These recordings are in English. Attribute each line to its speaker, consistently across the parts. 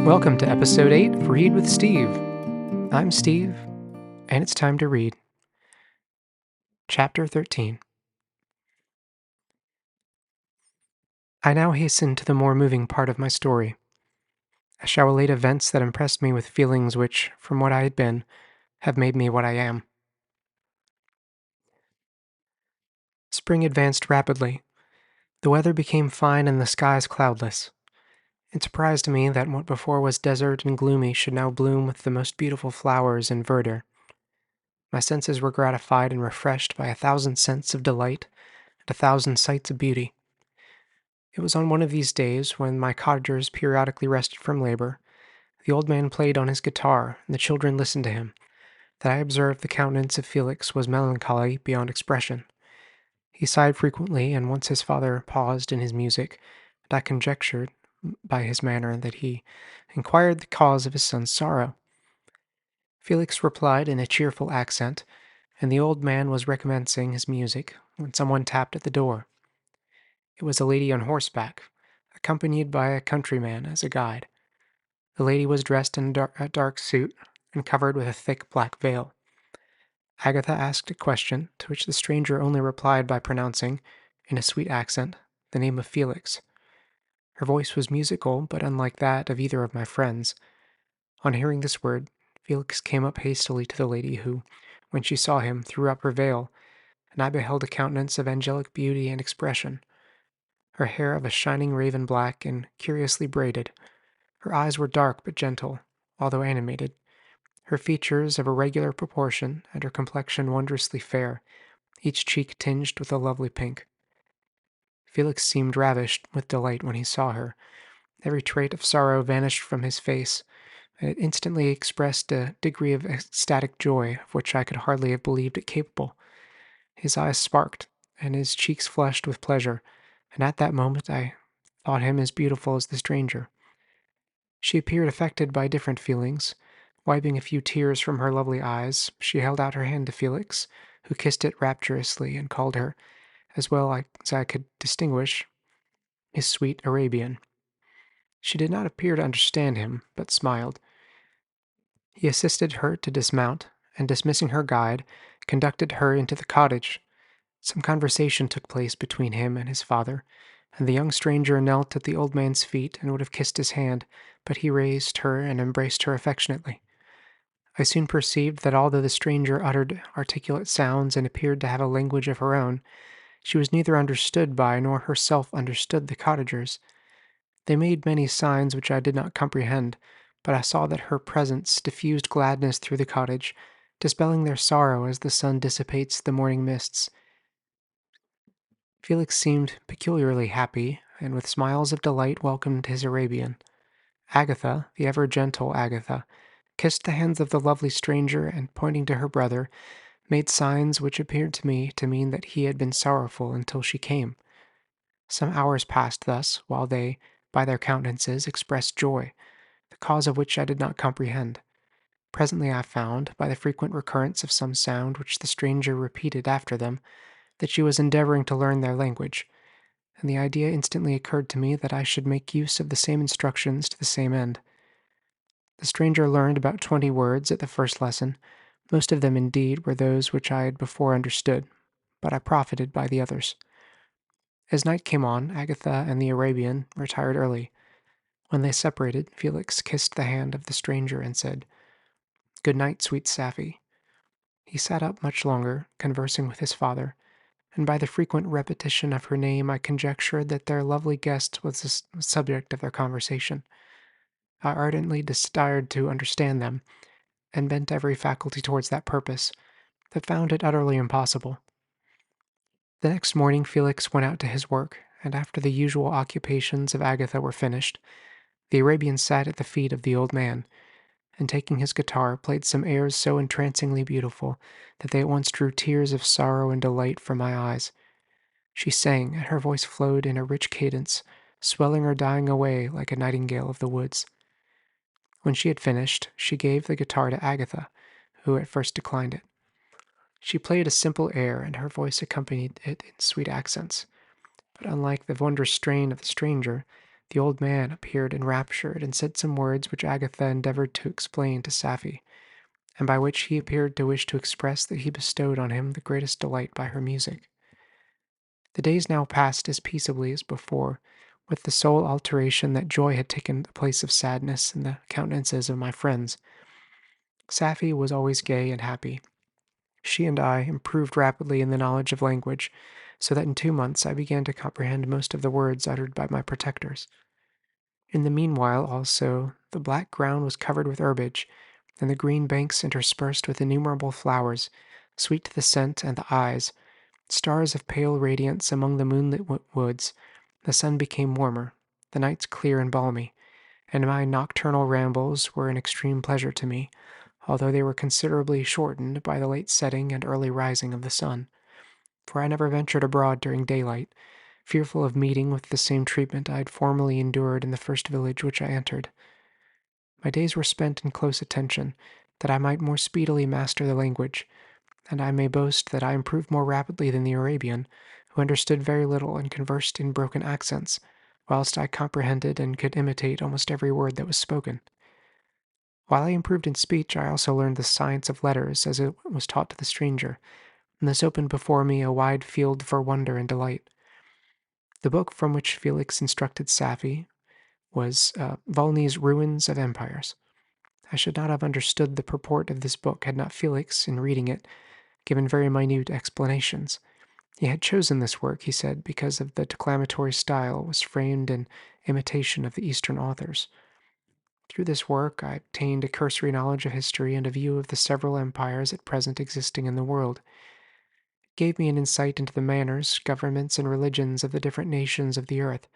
Speaker 1: Welcome to episode 8 of Read with Steve. I'm Steve, and it's time to read. Chapter 13. I now hasten to the more moving part of my story. I shall relate events that impressed me with feelings which, from what I had been, have made me what I am. Spring advanced rapidly. The weather became fine and the skies cloudless. It surprised me that what before was desert and gloomy should now bloom with the most beautiful flowers and verdure. My senses were gratified and refreshed by 1,000 scents of delight and 1,000 sights of beauty. It was on one of these days, when my cottagers periodically rested from labor, the old man played on his guitar, and the children listened to him, that I observed the countenance of Felix was melancholy beyond expression. He sighed frequently, and once his father paused in his music, and I conjectured, by his manner, that he inquired the cause of his son's sorrow. Felix replied in a cheerful accent, and the old man was recommencing his music, when someone tapped at the door. It was a lady on horseback, accompanied by a countryman as a guide. The lady was dressed in a dark suit and covered with a thick black veil. Agatha asked a question, to which the stranger only replied by pronouncing, in a sweet accent, the name of Felix. Her voice was musical, but unlike that of either of my friends. On hearing this word, Felix came up hastily to the lady, who, when she saw him, threw up her veil, and I beheld a countenance of angelic beauty and expression. Her hair of a shining raven black and curiously braided. Her eyes were dark but gentle, although animated. Her features of irregular proportion, and her complexion wondrously fair, each cheek tinged with a lovely pink. Felix seemed ravished with delight when he saw her. Every trait of sorrow vanished from his face, and it instantly expressed a degree of ecstatic joy of which I could hardly have believed it capable. His eyes sparkled, and his cheeks flushed with pleasure, and at that moment I thought him as beautiful as the stranger. She appeared affected by different feelings. Wiping a few tears from her lovely eyes, she held out her hand to Felix, who kissed it rapturously and called her, as well as I could distinguish, his sweet Arabian. She did not appear to understand him, but smiled. He assisted her to dismount, and dismissing her guide, conducted her into the cottage. Some conversation took place between him and his father, and the young stranger knelt at the old man's feet and would have kissed his hand, but he raised her and embraced her affectionately. I soon perceived that although the stranger uttered articulate sounds and appeared to have a language of her own, she was neither understood by nor herself understood the cottagers. They made many signs which I did not comprehend, but I saw that her presence diffused gladness through the cottage, dispelling their sorrow as the sun dissipates the morning mists. Felix seemed peculiarly happy, and with smiles of delight welcomed his Arabian. Agatha, the ever-gentle Agatha, kissed the hands of the lovely stranger, and pointing to her brother, made signs which appeared to me to mean that he had been sorrowful until she came. Some hours passed thus, while they, by their countenances, expressed joy, the cause of which I did not comprehend. Presently I found, by the frequent recurrence of some sound which the stranger repeated after them, that she was endeavoring to learn their language, and the idea instantly occurred to me that I should make use of the same instructions to the same end. The stranger learned about 20 words at the first lesson. Most of them, indeed, were those which I had before understood, but I profited by the others. As night came on, Agatha and the Arabian retired early. When they separated, Felix kissed the hand of the stranger and said, "Good night, sweet Safie." He sat up much longer, conversing with his father, and by the frequent repetition of her name I conjectured that their lovely guest was the subject of their conversation. I ardently desired to understand them, and bent every faculty towards that purpose, but found it utterly impossible. The next morning Felix went out to his work, and after the usual occupations of Agatha were finished, the Arabian sat at the feet of the old man, and taking his guitar, played some airs so entrancingly beautiful that they at once drew tears of sorrow and delight from my eyes. She sang, and her voice flowed in a rich cadence, swelling or dying away like a nightingale of the woods. When she had finished, she gave the guitar to Agatha, who at first declined it. She played a simple air, and her voice accompanied it in sweet accents, but unlike the wondrous strain of the stranger, the old man appeared enraptured and said some words which Agatha endeavored to explain to Safie, and by which he appeared to wish to express that he bestowed on him the greatest delight by her music. The days now passed as peaceably as before, with the sole alteration that joy had taken the place of sadness in the countenances of my friends. Safie was always gay and happy. She and I improved rapidly in the knowledge of language, so that in 2 months I began to comprehend most of the words uttered by my protectors. In the meanwhile, also, the black ground was covered with herbage, and the green banks interspersed with innumerable flowers, sweet to the scent and the eyes, stars of pale radiance among the moonlit woods. The sun became warmer, the nights clear and balmy, and my nocturnal rambles were an extreme pleasure to me, although they were considerably shortened by the late setting and early rising of the sun, for I never ventured abroad during daylight, fearful of meeting with the same treatment I had formerly endured in the first village which I entered. My days were spent in close attention, that I might more speedily master the language, and I may boast that I improved more rapidly than the Arabian, who understood very little and conversed in broken accents, whilst I comprehended and could imitate almost every word that was spoken. While I improved in speech, I also learned the science of letters as it was taught to the stranger, and this opened before me a wide field for wonder and delight. The book from which Felix instructed Safie was Volney's Ruins of Empires. I should not have understood the purport of this book had not Felix, in reading it, given very minute explanations. He had chosen this work, he said, because of the declamatory style was framed in imitation of the Eastern authors. Through this work I obtained a cursory knowledge of history and a view of the several empires at present existing in the world. It gave me an insight into the manners, governments, and religions of the different nations of the earth.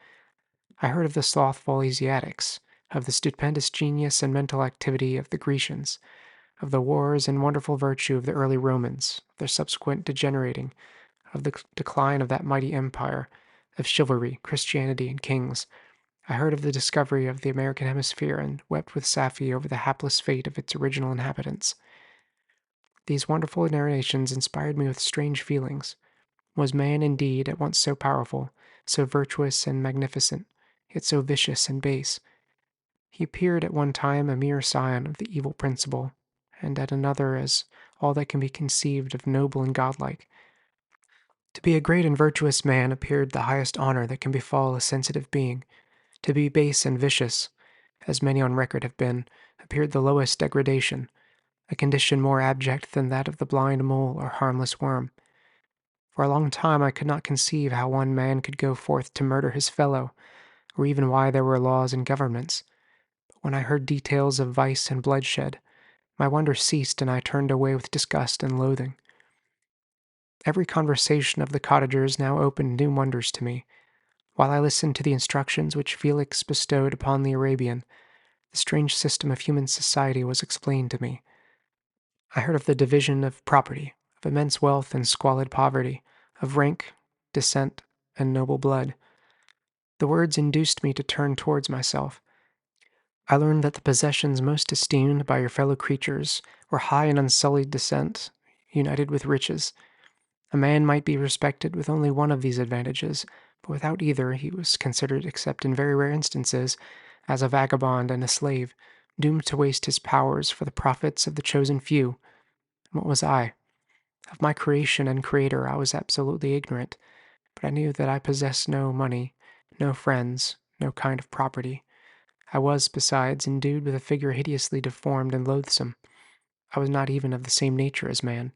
Speaker 1: I heard of the slothful Asiatics, of the stupendous genius and mental activity of the Grecians, of the wars and wonderful virtue of the early Romans, their subsequent degenerating, of the decline of that mighty empire, of chivalry, Christianity, and kings. I heard of the discovery of the American hemisphere and wept with Safie over the hapless fate of its original inhabitants. These wonderful narrations inspired me with strange feelings. Was man indeed at once so powerful, so virtuous and magnificent, yet so vicious and base? He appeared at one time a mere scion of the evil principle, and at another as all that can be conceived of noble and godlike. To be a great and virtuous man appeared the highest honor that can befall a sensitive being. To be base and vicious, as many on record have been, appeared the lowest degradation, a condition more abject than that of the blind mole or harmless worm. For a long time I could not conceive how one man could go forth to murder his fellow, or even why there were laws and governments. But when I heard details of vice and bloodshed, my wonder ceased and I turned away with disgust and loathing. Every conversation of the cottagers now opened new wonders to me. While I listened to the instructions which Felix bestowed upon the Arabian, the strange system of human society was explained to me. I heard of the division of property, of immense wealth and squalid poverty, of rank, descent, and noble blood. The words induced me to turn towards myself. I learned that the possessions most esteemed by your fellow creatures were high and unsullied descent, united with riches. A man might be respected with only one of these advantages, but without either he was considered, except in very rare instances, as a vagabond and a slave, doomed to waste his powers for the profits of the chosen few. And what was I? Of my creation and creator I was absolutely ignorant, but I knew that I possessed no money, no friends, no kind of property. I was, besides, endued with a figure hideously deformed and loathsome. I was not even of the same nature as man.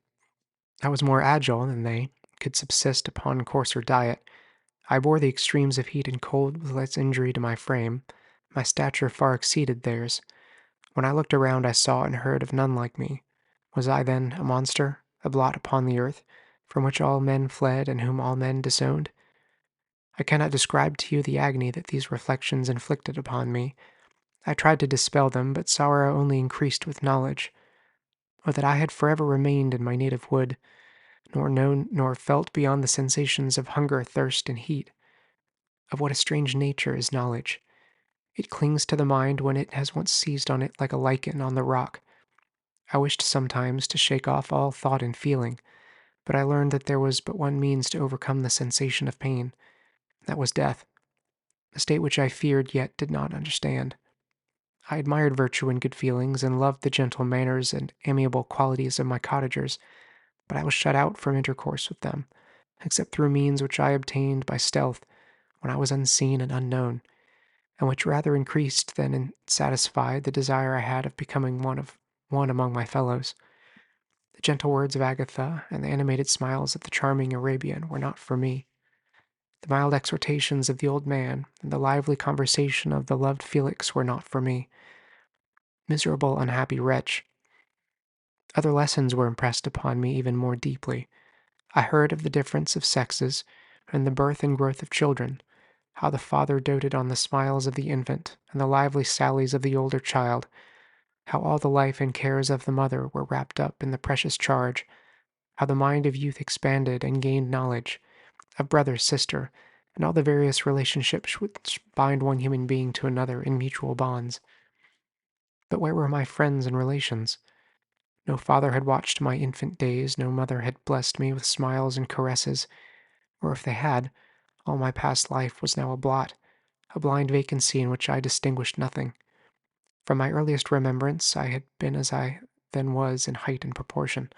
Speaker 1: I was more agile than they, could subsist upon coarser diet. I bore the extremes of heat and cold with less injury to my frame. My stature far exceeded theirs. When I looked around I saw and heard of none like me. Was I, then, a monster, a blot upon the earth, from which all men fled and whom all men disowned? I cannot describe to you the agony that these reflections inflicted upon me. I tried to dispel them, but sorrow only increased with knowledge. Oh, that I had forever remained in my native wood, nor known nor felt beyond the sensations of hunger, thirst, and heat. Of what a strange nature is knowledge! It clings to the mind when it has once seized on it like a lichen on the rock. I wished sometimes to shake off all thought and feeling, but I learned that there was but one means to overcome the sensation of pain. That was death. a state which I feared yet did not understand. I admired virtue and good feelings, and loved the gentle manners and amiable qualities of my cottagers, but I was shut out from intercourse with them, except through means which I obtained by stealth when I was unseen and unknown, and which rather increased than satisfied the desire I had of becoming one among my fellows. The gentle words of Agatha and the animated smiles of the charming Arabian were not for me. The mild exhortations of the old man and the lively conversation of the loved Felix were not for me. Miserable, unhappy wretch! Other lessons were impressed upon me even more deeply. I heard of the difference of sexes, and the birth and growth of children, how the father doted on the smiles of the infant and the lively sallies of the older child, how all the life and cares of the mother were wrapped up in the precious charge, how the mind of youth expanded and gained knowledge of brother, sister, and all the various relationships which bind one human being to another in mutual bonds. But where were my friends and relations? No father had watched my infant days, no mother had blessed me with smiles and caresses, or if they had, all my past life was now a blot, a blind vacancy in which I distinguished nothing. From my earliest remembrance, I had been as I then was in height and proportion.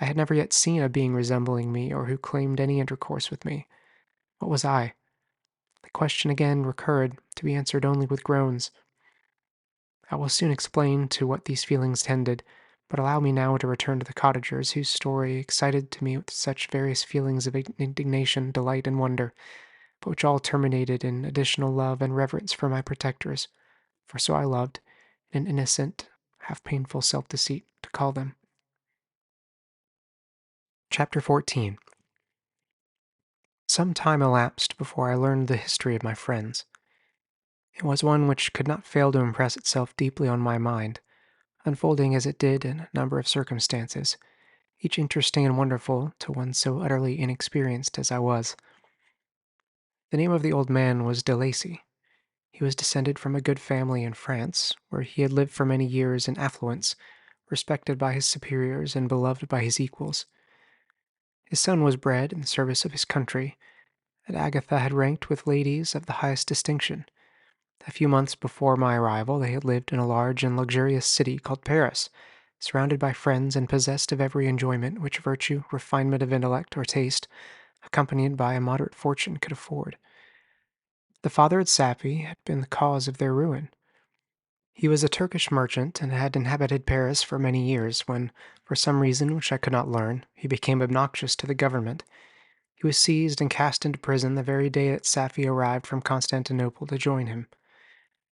Speaker 1: I had never yet seen a being resembling me or who claimed any intercourse with me. What was I? The question again recurred, to be answered only with groans. I will soon explain to what these feelings tended, but allow me now to return to the cottagers, whose story excited to me with such various feelings of indignation, delight, and wonder, but which all terminated in additional love and reverence for my protectors, for so I loved, in an innocent, half painful self-deceit, to call them. Chapter 14. Some time elapsed before I learned the history of my friends. It was one which could not fail to impress itself deeply on my mind, unfolding as it did in a number of circumstances, each interesting and wonderful to one so utterly inexperienced as I was. The name of the old man was de Lacy. He was descended from a good family in France, where he had lived for many years in affluence, respected by his superiors and beloved by his equals. His son was bred in the service of his country, and Agatha had ranked with ladies of the highest distinction. A few months before my arrival, they had lived in a large and luxurious city called Paris, surrounded by friends and possessed of every enjoyment which virtue, refinement of intellect, or taste, accompanied by a moderate fortune, could afford. The father at Sappy had been the cause of their ruin. He was a Turkish merchant and had inhabited Paris for many years when, for some reason which I could not learn, he became obnoxious to the government. He was seized and cast into prison the very day that Sappy arrived from Constantinople to join him.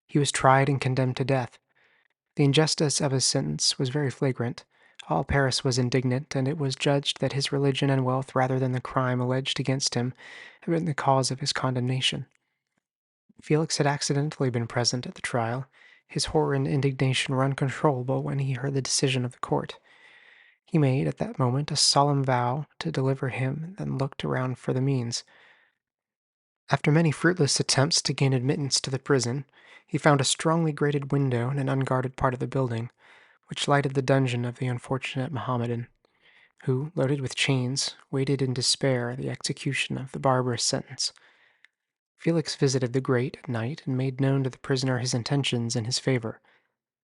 Speaker 1: He was tried and condemned to death. The injustice of his sentence was very flagrant. All Paris was indignant, and it was judged that his religion and wealth, rather than the crime alleged against him, had been the cause of his condemnation. Felix had accidentally been present at the trial. His horror and indignation were uncontrollable when he heard the decision of the court. He made, at that moment, a solemn vow to deliver him, and then looked around for the means. After many fruitless attempts to gain admittance to the prison, he found a strongly grated window in an unguarded part of the building, which lighted the dungeon of the unfortunate Mohammedan, who, loaded with chains, waited in despair the execution of the barbarous sentence. Felix visited the grate at night and made known to the prisoner his intentions in his favor.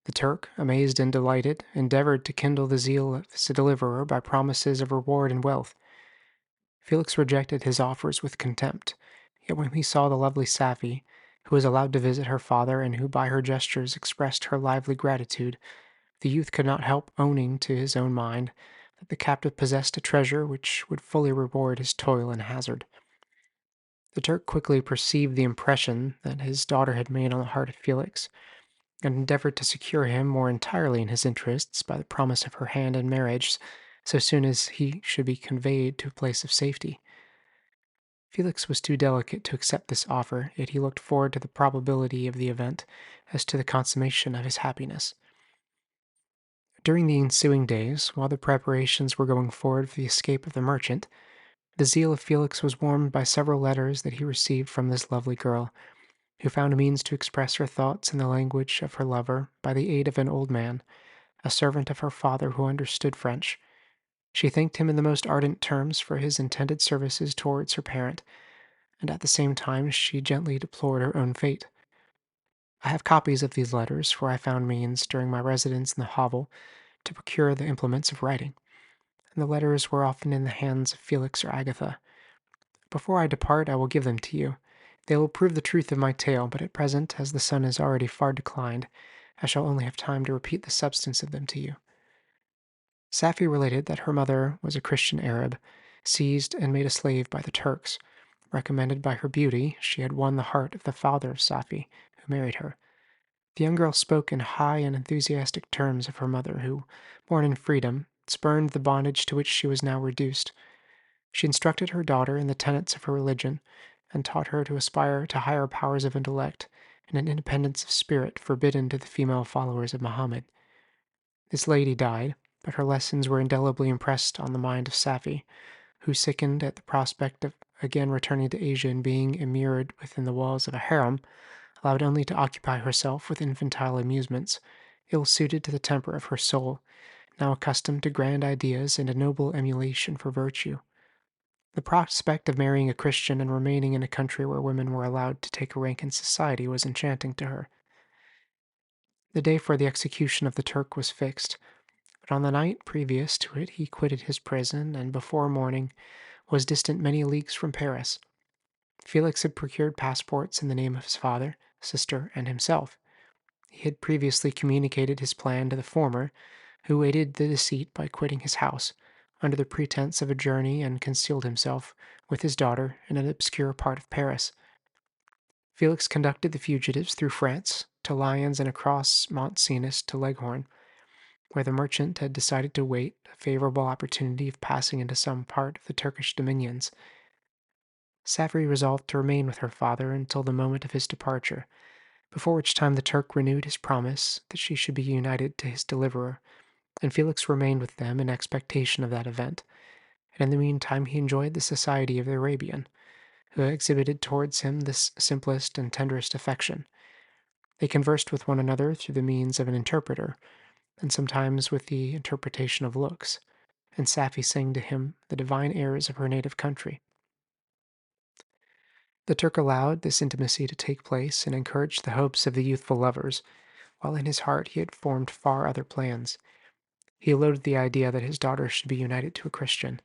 Speaker 1: The Turk, amazed and delighted, endeavored to kindle the zeal of his deliverer by promises of reward and wealth. Felix rejected his offers with contempt, yet when he saw the lovely Safie, who was allowed to visit her father and who by her gestures expressed her lively gratitude, the youth could not help owning to his own mind that the captive possessed a treasure which would fully reward his toil and hazard. The Turk quickly perceived the impression that his daughter had made on the heart of Felix, and endeavored to secure him more entirely in his interests by the promise of her hand in marriage so soon as he should be conveyed to a place of safety. Felix was too delicate to accept this offer, yet he looked forward to the probability of the event as to the consummation of his happiness. During the ensuing days, while the preparations were going forward for the escape of the merchant, the zeal of Felix was warmed by several letters that he received from this lovely girl, who found means to express her thoughts in the language of her lover by the aid of an old man, a servant of her father who understood French. She thanked him in the most ardent terms for his intended services towards her parent, and at the same time she gently deplored her own fate. I have copies of these letters, for I found means, during my residence in the hovel, to procure the implements of writing, and the letters were often in the hands of Felix or Agatha. Before I depart, I will give them to you. They will prove the truth of my tale, but at present, as the sun is already far declined, I shall only have time to repeat the substance of them to you. Safi related that her mother was a Christian Arab, seized and made a slave by the Turks. Recommended by her beauty, she had won the heart of the father of Safi, who married her. The young girl spoke in high and enthusiastic terms of her mother, who, born in freedom, spurned the bondage to which she was now reduced. She instructed her daughter in the tenets of her religion, and taught her to aspire to higher powers of intellect and an independence of spirit forbidden to the female followers of Mohammed. This lady died, but her lessons were indelibly impressed on the mind of Safi, who sickened at the prospect of again returning to Asia and being immured within the walls of a harem, allowed only to occupy herself with infantile amusements, ill suited to the temper of her soul, now accustomed to grand ideas and a noble emulation for virtue. The prospect of marrying a Christian and remaining in a country where women were allowed to take a rank in society was enchanting to her. The day for the execution of the Turk was fixed, but on the night previous to it he quitted his prison, and before morning was distant many leagues from Paris. Felix had procured passports in the name of his father, sister, and himself. He had previously communicated his plan to the former, who aided the deceit by quitting his house, under the pretense of a journey, and concealed himself, with his daughter, in an obscure part of Paris. Felix conducted the fugitives through France, to Lyons, and across Mont Cenis to Leghorn, where the merchant had decided to wait a favorable opportunity of passing into some part of the Turkish dominions. Safri resolved to remain with her father until the moment of his departure, before which time the Turk renewed his promise that she should be united to his deliverer, and Felix remained with them in expectation of that event, and in the meantime he enjoyed the society of the Arabian, who exhibited towards him the simplest and tenderest affection. They conversed with one another through the means of an interpreter, and sometimes with the interpretation of looks, and Safi sang to him the divine airs of her native country. The Turk allowed this intimacy to take place and encouraged the hopes of the youthful lovers, while in his heart he had formed far other plans. He loathed the idea that his daughter should be united to a Christian,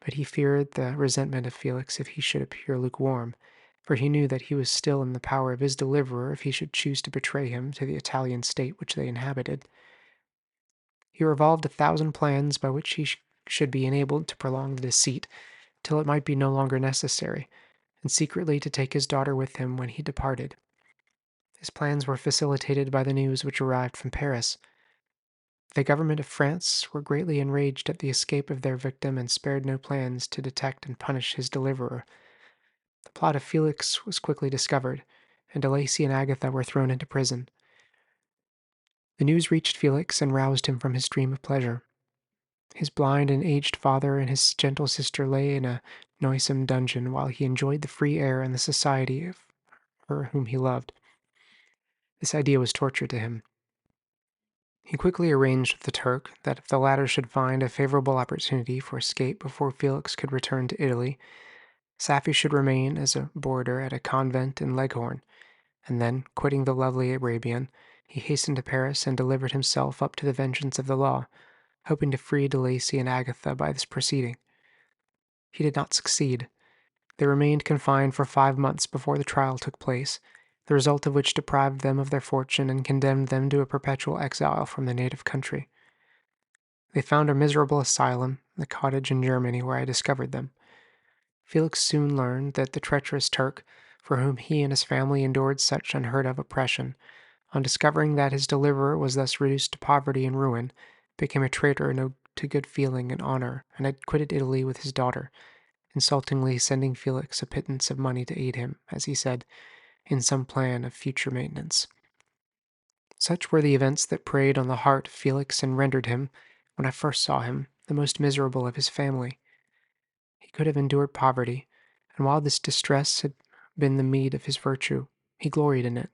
Speaker 1: but he feared the resentment of Felix if he should appear lukewarm, for he knew that he was still in the power of his deliverer if he should choose to betray him to the Italian state which they inhabited. He revolved 1,000 plans by which he should be enabled to prolong the deceit till it might be no longer necessary, and secretly to take his daughter with him when he departed. His plans were facilitated by the news which arrived from Paris. The government of France were greatly enraged at the escape of their victim and spared no plans to detect and punish his deliverer. The plot of Felix was quickly discovered, and De Lacy and Agatha were thrown into prison. The news reached Felix and roused him from his dream of pleasure. His blind and aged father and his gentle sister lay in a noisome dungeon while he enjoyed the free air and the society of her whom he loved. This idea was torture to him. He quickly arranged with the Turk that if the latter should find a favorable opportunity for escape before Felix could return to Italy, Safi should remain as a boarder at a convent in Leghorn, and then, quitting the lovely Arabian, he hastened to Paris and delivered himself up to the vengeance of the law, hoping to free De Lacy and Agatha by this proceeding. He did not succeed. They remained confined for 5 months before the trial took place, the result of which deprived them of their fortune and condemned them to a perpetual exile from their native country. They found a miserable asylum in the cottage in Germany where I discovered them. Felix soon learned that the treacherous Turk, for whom he and his family endured such unheard-of oppression, on discovering that his deliverer was thus reduced to poverty and ruin, became a traitor to good feeling and honor, and had quitted Italy with his daughter, insultingly sending Felix a pittance of money to aid him, as he said, in some plan of future maintenance. Such were the events that preyed on the heart of Felix and rendered him, when I first saw him, the most miserable of his family. He could have endured poverty, and while this distress had been the meed of his virtue, he gloried in it.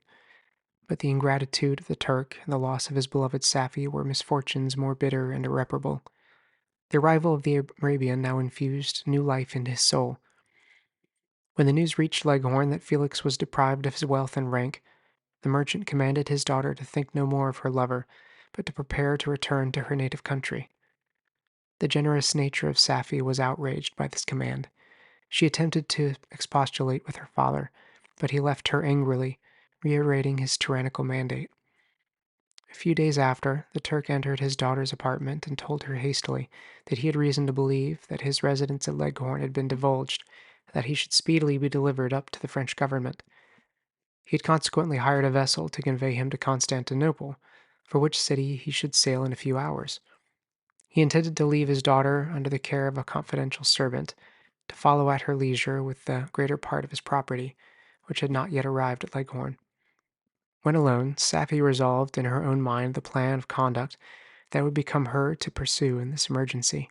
Speaker 1: But the ingratitude of the Turk and the loss of his beloved Safi were misfortunes more bitter and irreparable. The arrival of the Arabian now infused new life into his soul. When the news reached Leghorn that Felix was deprived of his wealth and rank, the merchant commanded his daughter to think no more of her lover, but to prepare to return to her native country. The generous nature of Safie was outraged by this command. She attempted to expostulate with her father, but he left her angrily, reiterating his tyrannical mandate. A few days after, the Turk entered his daughter's apartment and told her hastily that he had reason to believe that his residence at Leghorn had been divulged, and that he should speedily be delivered up to the French government. He had consequently hired a vessel to convey him to Constantinople, for which city he should sail in a few hours. He intended to leave his daughter under the care of a confidential servant, to follow at her leisure with the greater part of his property, which had not yet arrived at Leghorn. When alone, Safie resolved in her own mind the plan of conduct that would become her to pursue in this emergency.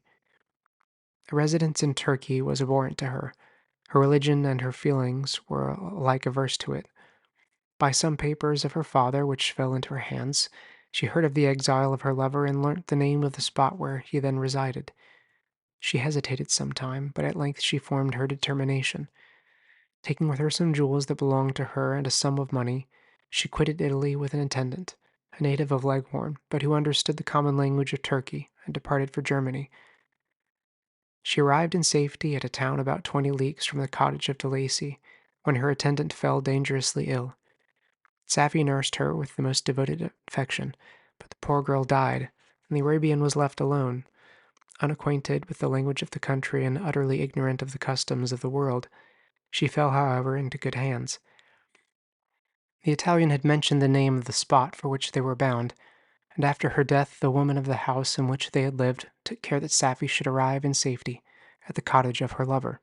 Speaker 1: A residence in Turkey was abhorrent to her. Her religion and her feelings were alike averse to it. By some papers of her father which fell into her hands, she heard of the exile of her lover and learnt the name of the spot where he then resided. She hesitated some time, but at length she formed her determination. Taking with her some jewels that belonged to her and a sum of money, she quitted Italy with an attendant, a native of Leghorn, but who understood the common language of Turkey, and departed for Germany. She arrived in safety at a town about 20 leagues from the cottage of De Lacy, when her attendant fell dangerously ill. Safie nursed her with the most devoted affection, but the poor girl died, and the Arabian was left alone. Unacquainted with the language of the country and utterly ignorant of the customs of the world, she fell, however, into good hands. The Italian had mentioned the name of the spot for which they were bound, and after her death the woman of the house in which they had lived took care that Safie should arrive in safety at the cottage of her lover.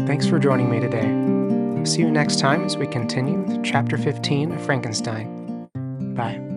Speaker 1: Thanks for joining me today. I'll see you next time as we continue with Chapter 15 of Frankenstein. Bye.